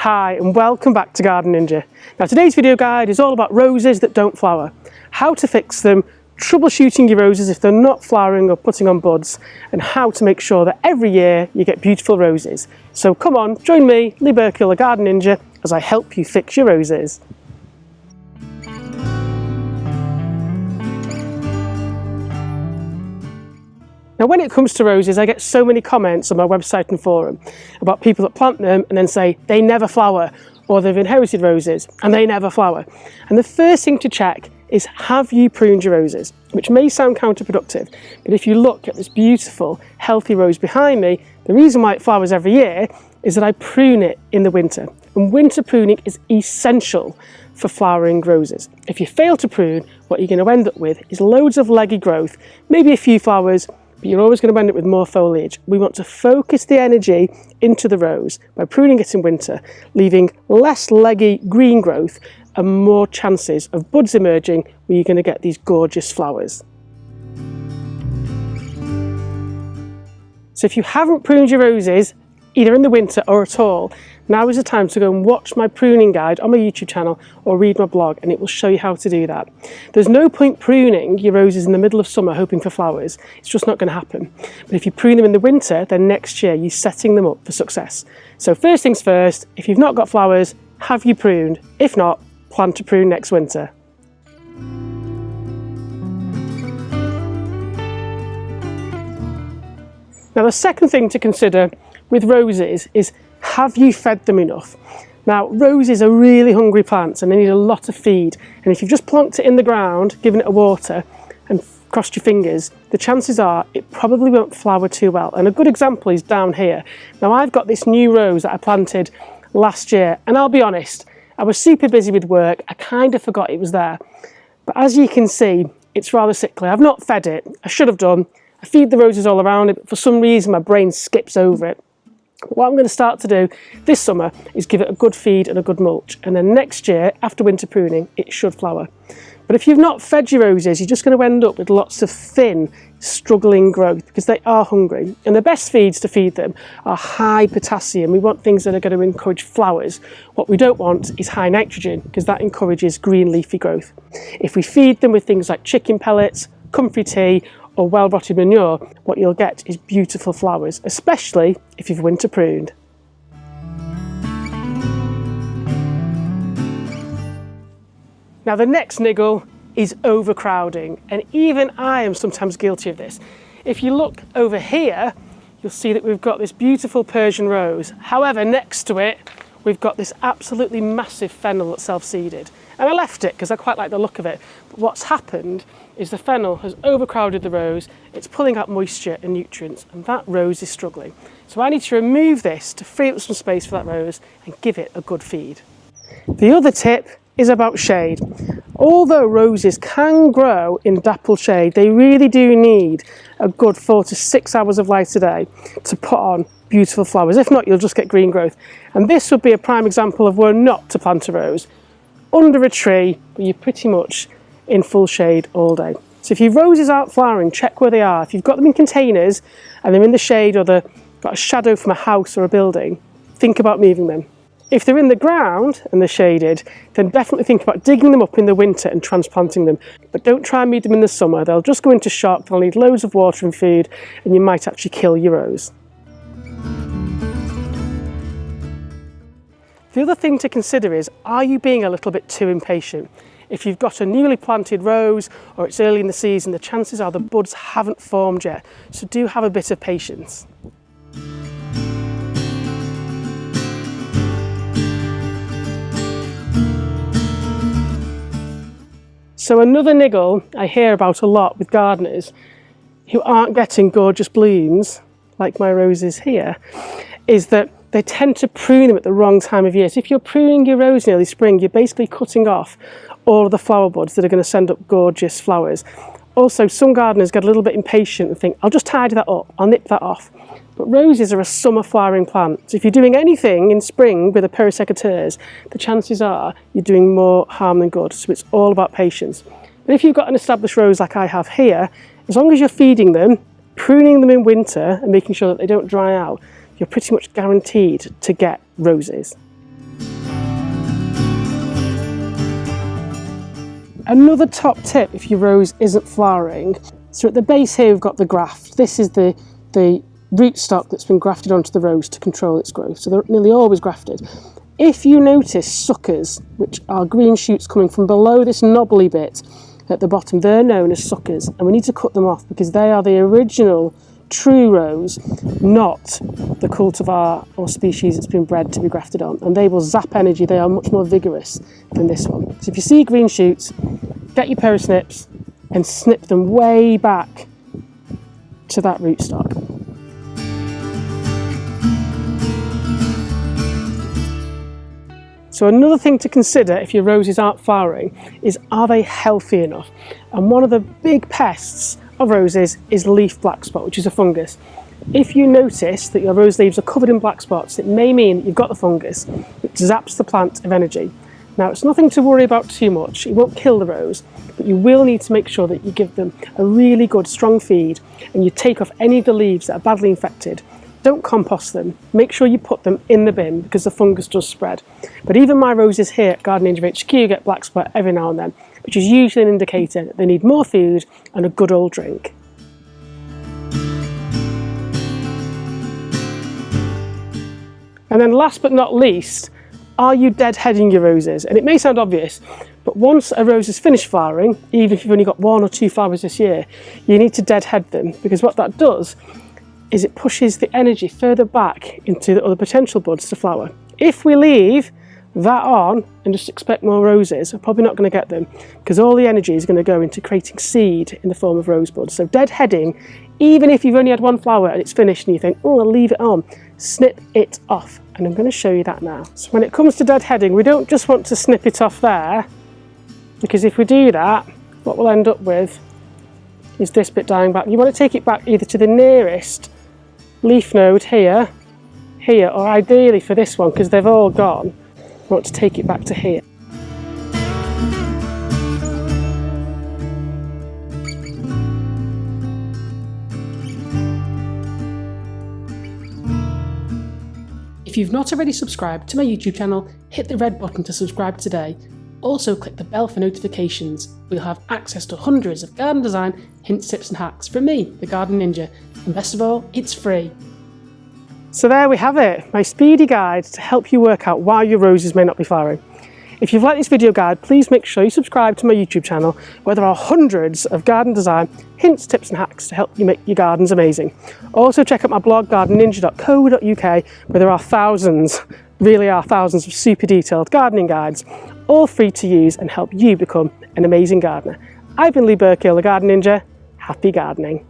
Hi and welcome back to Garden Ninja. Now today's video guide is all about roses that don't flower, how to fix them, troubleshooting your roses if they're not flowering or putting on buds, and how to make sure that every year you get beautiful roses. So come on, join me, Lee Burkhill, the Garden Ninja, as I help you fix your roses. Now when it comes to roses, I get so many comments on my website and forum about people that plant them and then say they never flower, or they've inherited roses and they never flower. And the first thing to check is, have you pruned your roses? Which may sound counterproductive, but if you look at this beautiful, healthy rose behind me, the reason why it flowers every year is that I prune it in the winter. And winter pruning is essential for flowering roses. If you fail to prune, what you're going to end up with is loads of leggy growth, maybe a few flowers, but you're always going to end up with more foliage. We want to focus the energy into the rose by pruning it in winter, leaving less leggy green growth and more chances of buds emerging where you're going to get these gorgeous flowers. So if you haven't pruned your roses, either in the winter or at all, now is the time to go and watch my pruning guide on my YouTube channel or read my blog, and it will show you how to do that. There's no point pruning your roses in the middle of summer hoping for flowers. It's just not going to happen. But if you prune them in the winter, then next year you're setting them up for success. So first things first, if you've not got flowers, have you pruned? If not, plan to prune next winter. Now the second thing to consider with roses is, have you fed them enough? Now roses are really hungry plants and they need a lot of feed, and if you've just plonked it in the ground, given it a water and crossed your fingers, the chances are it probably won't flower too well. And a good example is down here. Now I've got this new rose that I planted last year, and I'll be honest, I was super busy with work, I kind of forgot it was there. But as you can see, it's rather sickly. I've not fed it, I should have done. I feed the roses all around it, but for some reason my brain skips over it. What I'm going to start to do this summer is give it a good feed and a good mulch, and then next year, after winter pruning, it should flower. But if you've not fed your roses, you're just going to end up with lots of thin, struggling growth because they are hungry. And the best feeds to feed them are high potassium. We want things that are going to encourage flowers. What we don't want is high nitrogen, because that encourages green leafy growth. If we feed them with things like chicken pellets, comfrey tea, or well-rotted manure, what you'll get is beautiful flowers, especially if you've winter pruned. Now the next niggle is overcrowding, and even I am sometimes guilty of this. If you look over here, you'll see that we've got this beautiful Persian rose. However, next to it, we've got this absolutely massive fennel that's self-seeded. And I left it because I quite like the look of it. But what's happened is the fennel has overcrowded the rose, it's pulling out moisture and nutrients, and that rose is struggling. So I need to remove this to free up some space for that rose and give it a good feed. The other tip is about shade. Although roses can grow in dappled shade, they really do need a good 4 to 6 hours of light a day to put on beautiful flowers. If not, you'll just get green growth. And this would be a prime example of where not to plant a rose. Under a tree, where you're pretty much in full shade all day. So if your roses aren't flowering, check where they are. If you've got them in containers and they're in the shade, or they've got a shadow from a house or a building, think about moving them. If they're in the ground and they're shaded, then definitely think about digging them up in the winter and transplanting them. But don't try and meet them in the summer. They'll just go into shock, they'll need loads of water and food, and you might actually kill your rose. The other thing to consider is, are you being a little bit too impatient? If you've got a newly planted rose or it's early in the season, the chances are the buds haven't formed yet. So do have a bit of patience. So another niggle I hear about a lot with gardeners who aren't getting gorgeous blooms, like my roses here, is that they tend to prune them at the wrong time of year. So if you're pruning your rose in early spring, you're basically cutting off all of the flower buds that are going to send up gorgeous flowers. Also, some gardeners get a little bit impatient and think, I'll just tidy that up, I'll nip that off. But roses are a summer flowering plant. So if you're doing anything in spring with a perissecateurs, the chances are you're doing more harm than good. So it's all about patience. But if you've got an established rose like I have here, as long as you're feeding them, pruning them in winter and making sure that they don't dry out, you're pretty much guaranteed to get roses. Another top tip if your rose isn't flowering, so at the base here we've got the graft. This is the rootstock that's been grafted onto the rose to control its growth, so they're nearly always grafted. If you notice suckers, which are green shoots coming from below this knobbly bit at the bottom, they're known as suckers, and we need to cut them off because they are the original true rose, not the cultivar or species that's been bred to be grafted on, and they will zap energy. They are much more vigorous than this one. So if you see green shoots, get your pair of snips and snip them way back to that rootstock. So another thing to consider if your roses aren't flowering is, are they healthy enough? And one of the big pests of roses is leaf black spot, which is a fungus. If you notice that your rose leaves are covered in black spots, it may mean that you've got the fungus, which zaps the plant of energy. Now, it's nothing to worry about too much. It won't kill the rose, but you will need to make sure that you give them a really good strong feed and you take off any of the leaves that are badly infected. Don't compost them. Make sure you put them in the bin because the fungus does spread. But even my roses here at Garden Ninja HQ get black spot every now and then, which is usually an indicator that they need more food and a good old drink. And then last but not least, are you deadheading your roses? And it may sound obvious, but once a rose is finished flowering, even if you've only got 1 or 2 flowers this year, you need to deadhead them, because what that does is it pushes the energy further back into the other potential buds to flower. If we leave that on and just expect more roses, we're probably not going to get them, because all the energy is going to go into creating seed in the form of rose buds. So deadheading, even if you've only had 1 flower and it's finished and you think, oh, I'll leave it on, snip it off. And I'm going to show you that now. So when it comes to deadheading, we don't just want to snip it off there, because if we do that, what we'll end up with is this bit dying back. You want to take it back either to the nearest leaf node here, or ideally for this one, because they've all gone, you want to take it back to here. If you've not already subscribed to my YouTube channel, hit the red button to subscribe today. Also click the bell for notifications. We'll have access to hundreds of garden design hints, tips and hacks from me, the Garden Ninja. And best of all, it's free. So there we have it, my speedy guide to help you work out why your roses may not be flowering. If you've liked this video guide, please make sure you subscribe to my YouTube channel, where there are hundreds of garden design hints, tips and hacks to help you make your gardens amazing. Also check out my blog gardenninja.co.uk, where there are thousands, really are thousands of super detailed gardening guides, all free to use and help you become an amazing gardener. I've been Burkhill, the Garden Ninja. Happy gardening.